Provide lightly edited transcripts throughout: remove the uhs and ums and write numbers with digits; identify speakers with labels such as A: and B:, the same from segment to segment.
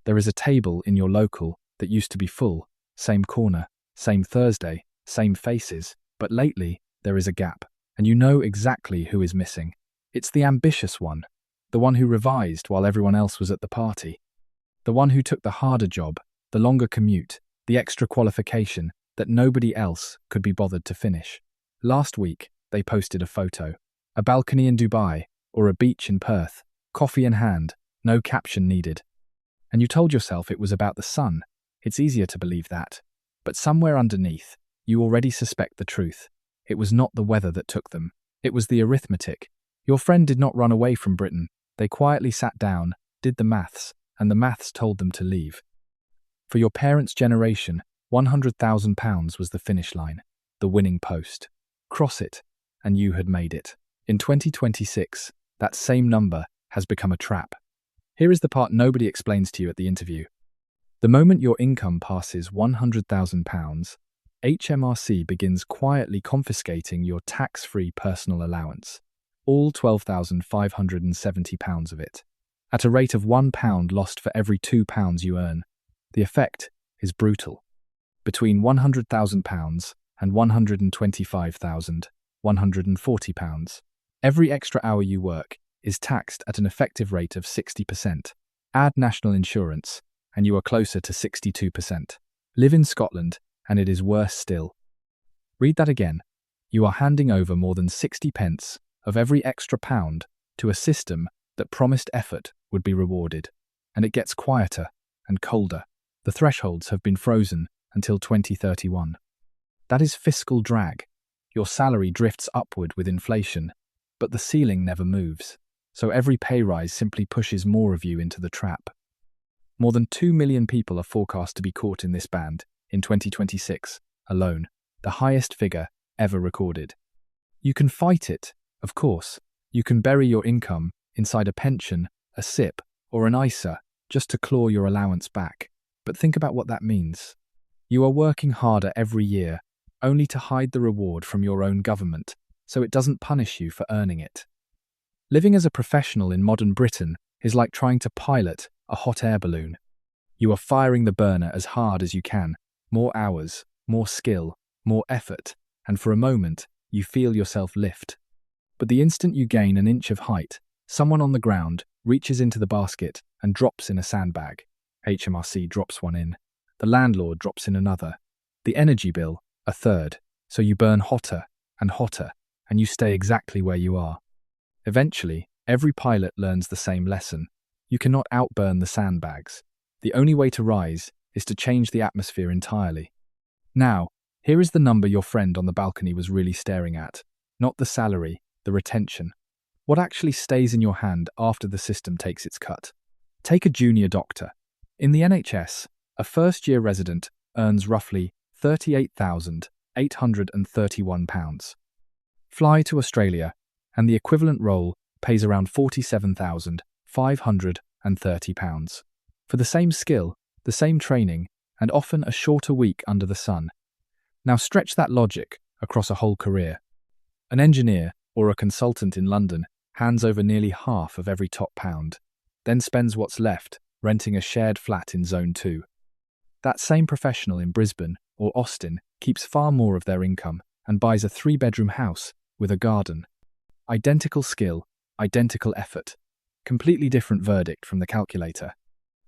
A: There is a table in your local that used to be full, same corner, same Thursday, same faces, but lately there is a gap, and you know exactly who is missing. It's the ambitious one, the one who revised while everyone else was at the party, the one who took the harder job, the longer commute, the extra qualification that nobody else could be bothered to finish. Last week, they posted a photo, a balcony in Dubai or a beach in Perth, coffee in hand, no caption needed. And you told yourself it was about the sun. It's easier to believe that. But somewhere underneath, you already suspect the truth. It was not the weather that took them. It was the arithmetic. Your friend did not run away from Britain. They quietly sat down, did the maths, and the maths told them to leave. For your parents' generation, £100,000 was the finish line, the winning post. Cross it, and you had made it. In 2026, that same number has become a trap. Here is the part nobody explains to you at the interview. The moment your income passes £100,000, HMRC begins quietly confiscating your tax-free personal allowance, all £12,570 of it, at a rate of £1 lost for every £2 you earn. The effect is brutal. Between £100,000 and £125,140, every extra hour you work is taxed at an effective rate of 60%. Add national insurance, and you are closer to 62%. Live in Scotland, and it is worse still. Read that again. You are handing over more than 60 pence of every extra pound to a system that promised effort would be rewarded. And it gets quieter and colder. The thresholds have been frozen until 2031. That is fiscal drag. Your salary drifts upward with inflation, but the ceiling never moves. So every pay rise simply pushes more of you into the trap. More than 2 million people are forecast to be caught in this band in 2026 alone, the highest figure ever recorded. You can fight it, of course. You can bury your income inside a pension, a SIP, or an ISA just to claw your allowance back. But think about what that means. You are working harder every year, only to hide the reward from your own government, so it doesn't punish you for earning it. Living as a professional in modern Britain is like trying to pilot a hot air balloon. You are firing the burner as hard as you can, more hours, more skill, more effort, and for a moment, you feel yourself lift. But the instant you gain an inch of height, someone on the ground reaches into the basket and drops in a sandbag. HMRC drops one in. The landlord drops in another. The energy bill, a third. So you burn hotter, and you stay exactly where you are. Eventually, every pilot learns the same lesson. You cannot outburn the sandbags. The only way to rise is to change the atmosphere entirely. Now, here is the number your friend on the balcony was really staring at. Not the salary, the retention. What actually stays in your hand after the system takes its cut? Take a junior doctor. In the NHS, a first-year resident earns roughly £38,831. Fly to Australia, and the equivalent role pays around £47,530. For the same skill, the same training, and often a shorter week under the sun. Now stretch that logic across a whole career. An engineer or a consultant in London hands over nearly half of every top pound, then spends what's left renting a shared flat in Zone 2. That same professional in Brisbane or Austin keeps far more of their income and buys a 3-bedroom house with a garden. Identical skill, identical effort. Completely different verdict from the calculator.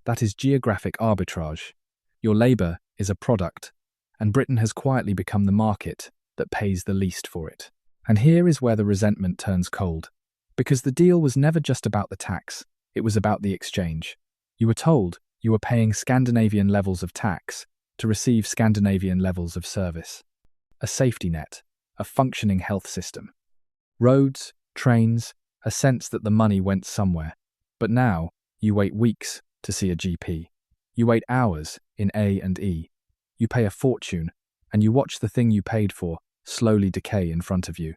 A: That is geographic arbitrage. Your labour is a product, and Britain has quietly become the market that pays the least for it. And here is where the resentment turns cold. Because the deal was never just about the tax, it was about the exchange. You were told you were paying Scandinavian levels of tax to receive Scandinavian levels of service. A safety net, a functioning health system. Roads, trains, a sense that the money went somewhere. But now, you wait weeks to see a GP. You wait hours in A&E. You pay a fortune, and you watch the thing you paid for slowly decay in front of you.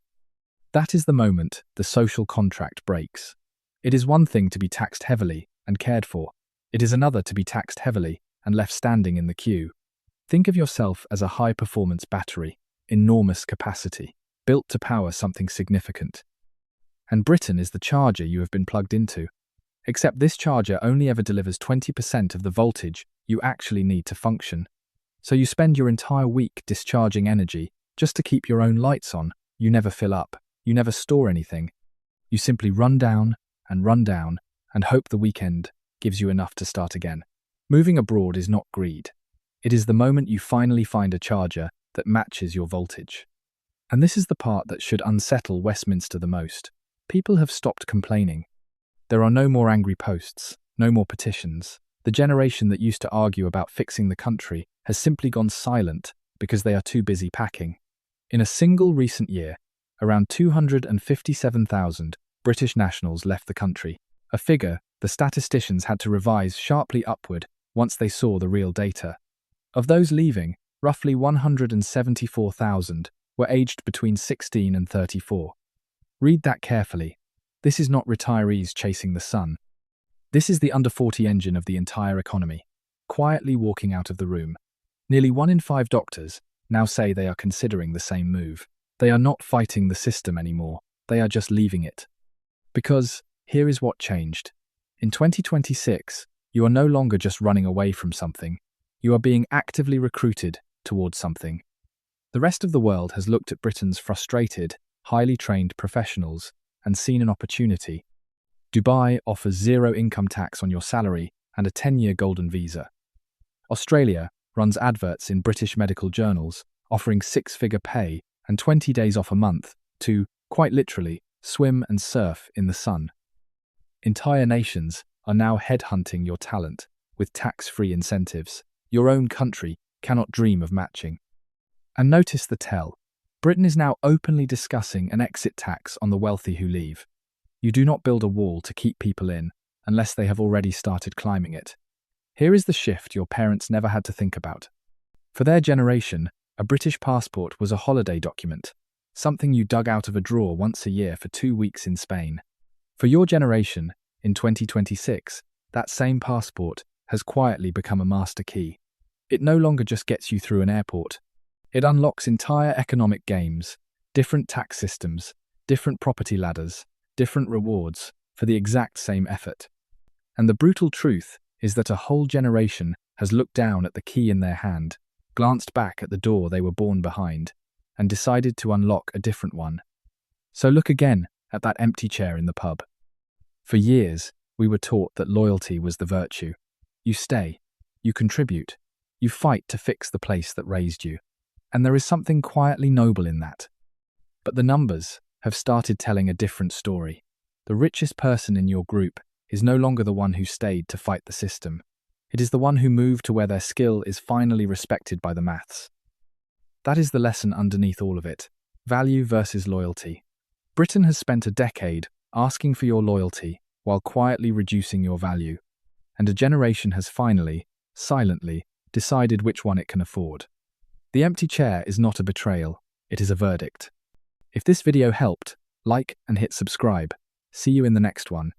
A: That is the moment the social contract breaks. It is one thing to be taxed heavily and cared for. It is another to be taxed heavily and left standing in the queue. Think of yourself as a high-performance battery, enormous capacity, built to power something significant. And Britain is the charger you have been plugged into. Except this charger only ever delivers 20% of the voltage you actually need to function. So you spend your entire week discharging energy just to keep your own lights on. You never fill up. You never store anything. You simply run down and hope the weekend gives you enough to start again. Moving abroad is not greed. It is the moment you finally find a charger that matches your voltage. And this is the part that should unsettle Westminster the most. People have stopped complaining. There are no more angry posts, no more petitions. The generation that used to argue about fixing the country has simply gone silent because they are too busy packing. In a single recent year, around 257,000 British nationals left the country, a figure the statisticians had to revise sharply upward once they saw the real data. Of those leaving, roughly 174,000 were aged between 16 and 34. Read that carefully. This is not retirees chasing the sun. This is the under 40 engine of the entire economy, quietly walking out of the room. Nearly 1 in 5 doctors now say they are considering the same move. They are not fighting the system anymore. They are just leaving it. Because here is what changed. In 2026, you are no longer just running away from something. You are being actively recruited towards something. The rest of the world has looked at Britain's frustrated, highly trained professionals and seen an opportunity. Dubai offers 0 income tax on your salary and a 10-year golden visa. Australia runs adverts in British medical journals offering 6-figure pay and 20 days off a month to, quite literally, swim and surf in the sun. Entire nations are now headhunting your talent with tax-free incentives. Your own country cannot dream of matching. And notice the tell. Britain is now openly discussing an exit tax on the wealthy who leave. You do not build a wall to keep people in unless they have already started climbing it. Here is the shift your parents never had to think about. For their generation, a British passport was a holiday document, something you dug out of a drawer once a year for 2 weeks in Spain. For your generation, in 2026, that same passport has quietly become a master key. It no longer just gets you through an airport. It unlocks entire economic games, different tax systems, different property ladders, different rewards for the exact same effort. And the brutal truth is that a whole generation has looked down at the key in their hand, glanced back at the door they were born behind, and decided to unlock a different one. So look again at that empty chair in the pub. For years, we were taught that loyalty was the virtue. You stay, you contribute, you fight to fix the place that raised you. And there is something quietly noble in that. But the numbers have started telling a different story. The richest person in your group is no longer the one who stayed to fight the system. It is the one who moved to where their skill is finally respected by the maths. That is the lesson underneath all of it. Value versus loyalty. Britain has spent a decade asking for your loyalty while quietly reducing your value. And a generation has finally, silently, decided which one it can afford. The empty chair is not a betrayal, it is a verdict. If this video helped, like and hit subscribe. See you in the next one.